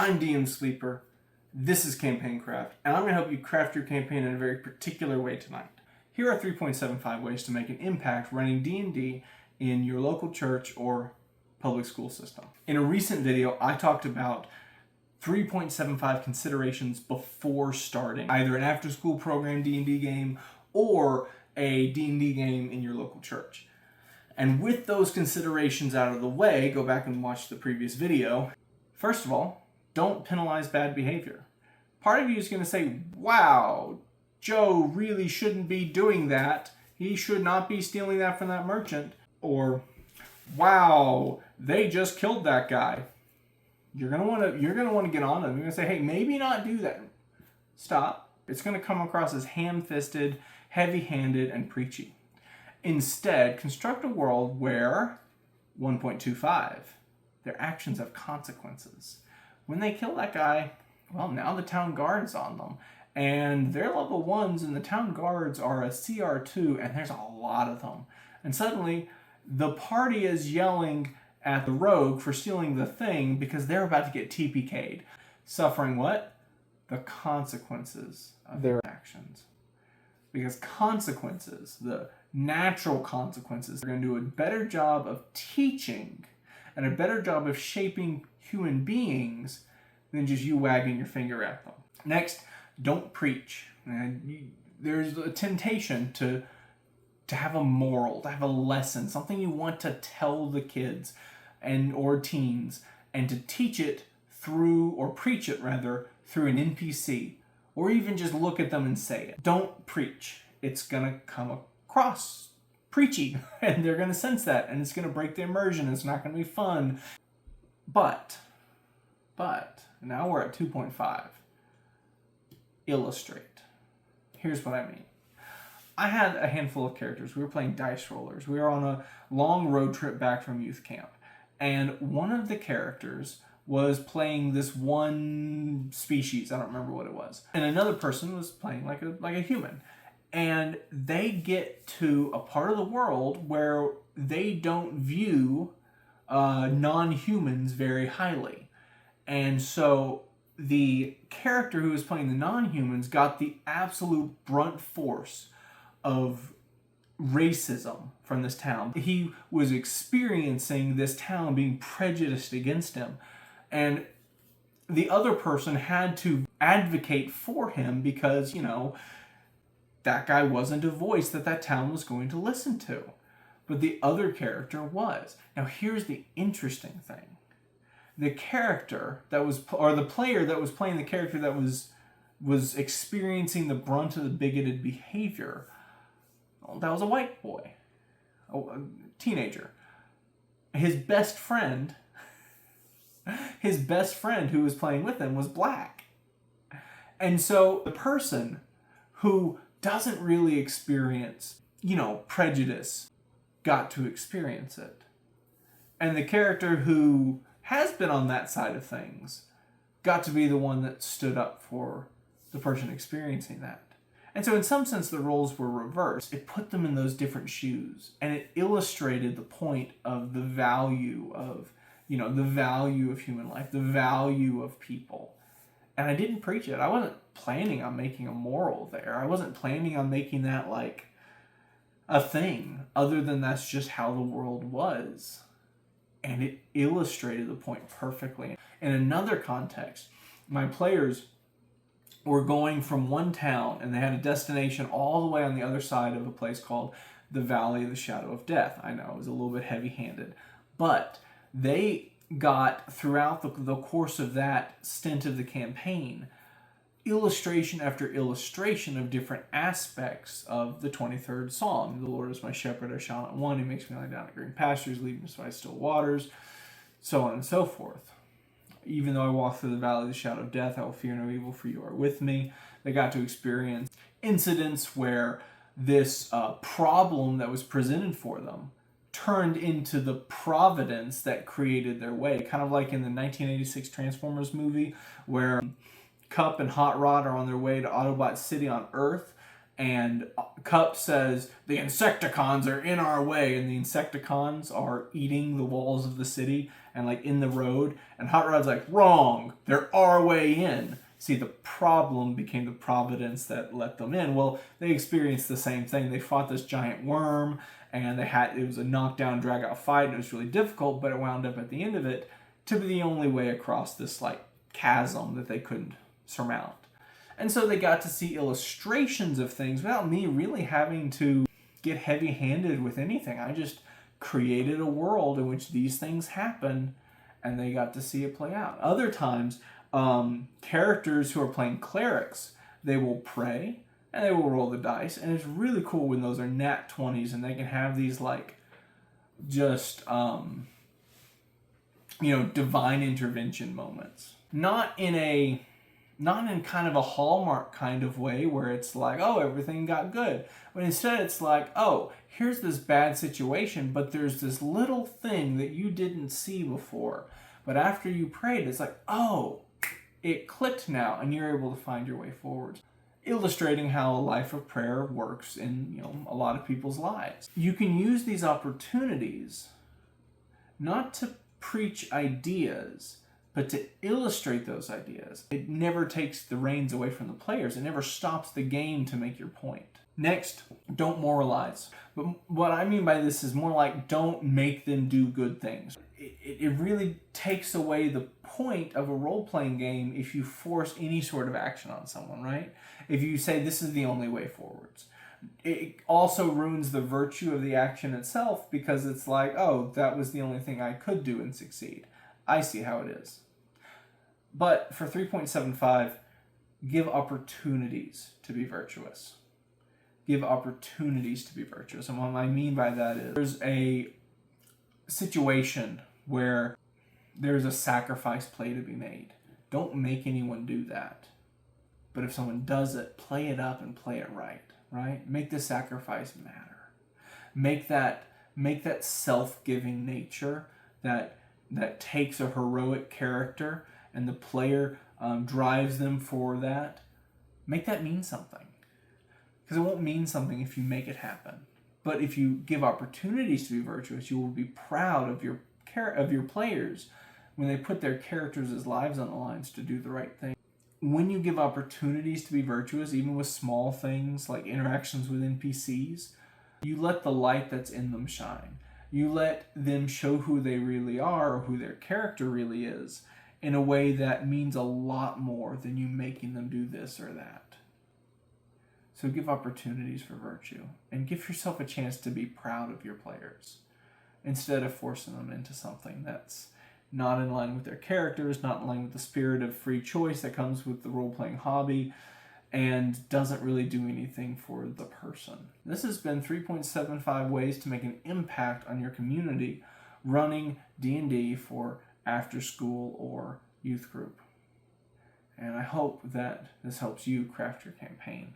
I'm DM Sleeper, this is Campaign Craft, and I'm going to help you craft your campaign in a very particular way tonight. Here are 3.75 ways to make an impact running D&D in your local church or public school system. In a recent video, I talked about 3.75 considerations before starting either an after-school program D&D game or a D&D game in your local church. And with those considerations out of the way, go back and watch the previous video. First of all, don't penalize bad behavior. Part of you is going to say, wow, Joe really shouldn't be doing that. He should not be stealing that from that merchant. Or, wow, they just killed that guy. You're gonna want to get on them. You're gonna say, hey, maybe not do that. Stop. It's gonna come across as ham-fisted, heavy-handed, and preachy. Instead, construct a world where 1.25, their actions have consequences. When they kill that guy, well, now the town guard's on them. And they're level 1s, and the town guards are a CR2, and there's a lot of them. And suddenly, the party is yelling at the rogue for stealing the thing because they're about to get TPK'd. Suffering what? The consequences of their actions. Because consequences, the natural consequences, are going to do a better job of teaching and a better job of shaping human beings than just you wagging your finger at them. Next, don't preach. And there's a temptation to have a moral, to have a lesson, something you want to tell the kids or teens, and to teach it through, or preach it rather, through an NPC, or even just look at them and say it. Don't preach. It's gonna come across preachy, and they're gonna sense that, and it's gonna break the immersion, it's not gonna be fun. But, now we're at 2.5. Illustrate. Here's what I mean. I had a handful of characters. We were playing dice rollers. We were on a long road trip back from youth camp. And one of the characters was playing this one species. I don't remember what it was. And another person was playing like a human. And they get to a part of the world where they don't view non-humans very highly. And so the character who was playing the non-humans got the absolute brunt force of racism from this town. He was experiencing this town being prejudiced against him. And the other person had to advocate for him because, that guy wasn't a voice that town was going to listen to. But the other character was. Now here's the interesting thing. The character that was, or the player that was playing the character that was experiencing the brunt of the bigoted behavior, that was a white boy, a teenager. His best friend who was playing with him was black. And so the person who doesn't really experience, prejudice got to experience it. And the character who has been on that side of things got to be the one that stood up for the person experiencing that. And so in some sense, the roles were reversed. It put them in those different shoes, and it illustrated the point of the value of, the value of human life, the value of people. And I didn't preach it. I wasn't planning on making a moral there. I wasn't planning on making that like a thing, other than that's just how the world was. And it illustrated the point perfectly. In another context, my players were going from one town, and they had a destination all the way on the other side of a place called the Valley of the Shadow of Death. I know, it was a little bit heavy-handed. But they got, throughout the course of that stint of the campaign, illustration after illustration of different aspects of the 23rd Psalm. The Lord is my shepherd, I shall not want. He makes me lie down in green pastures, lead me beside still waters, so on and so forth. Even though I walk through the valley of the shadow of death, I will fear no evil, for you are with me. They got to experience incidents where this problem that was presented for them turned into the providence that created their way. Kind of like in the 1986 Transformers movie, where Cup and Hot Rod are on their way to Autobot City on Earth, And Cup says, the Insecticons are in our way, and the Insecticons are eating the walls of the city and like in the road. And Hot Rod's like, wrong, they're our way in. See, the problem became the providence that let them in. Well, they experienced the same thing. They fought this giant worm, and it was a knockdown, drag out fight, and it was really difficult, but it wound up at the end of it to be the only way across this like chasm that they couldn't surmount. And so they got to see illustrations of things without me really having to get heavy-handed with anything. I just created a world in which these things happen, and they got to see it play out. Other times, characters who are playing clerics, they will pray, and they will roll the dice, and it's really cool when those are nat 20s, and they can have these, like, just, divine intervention moments. Not in kind of a Hallmark kind of way where it's like, oh, everything got good. But instead it's like, oh, here's this bad situation, but there's this little thing that you didn't see before. But after you prayed, it's like, oh, it clicked now, and you're able to find your way forward. Illustrating how a life of prayer works in, a lot of people's lives. You can use these opportunities not to preach ideas, but to illustrate those ideas. It never takes the reins away from the players. It never stops the game to make your point. Next, don't moralize. But what I mean by this is more like don't make them do good things. It really takes away the point of a role-playing game if you force any sort of action on someone, right? If you say this is the only way forwards. It also ruins the virtue of the action itself because it's like, oh, that was the only thing I could do and succeed. I see how it is. But for 3.75, give opportunities to be virtuous. Give opportunities to be virtuous. And what I mean by that is there's a situation where there's a sacrifice play to be made. Don't make anyone do that. But if someone does it, play it up and play it right? Make the sacrifice matter. Make that self-giving nature that takes a heroic character and the player drives them for that. Make that mean something. Because it won't mean something if you make it happen. But if you give opportunities to be virtuous, you will be proud of your players when they put their characters' lives on the lines to do the right thing. When you give opportunities to be virtuous, even with small things like interactions with NPCs, you let the light that's in them shine. You let them show who they really are or who their character really is in a way that means a lot more than you making them do this or that. So give opportunities for virtue and give yourself a chance to be proud of your players instead of forcing them into something that's not in line with their characters, not in line with the spirit of free choice that comes with the role-playing hobby, and doesn't really do anything for the person. This has been 3.75 ways to make an impact on your community running D&D for after school or youth group. And I hope that this helps you craft your campaign.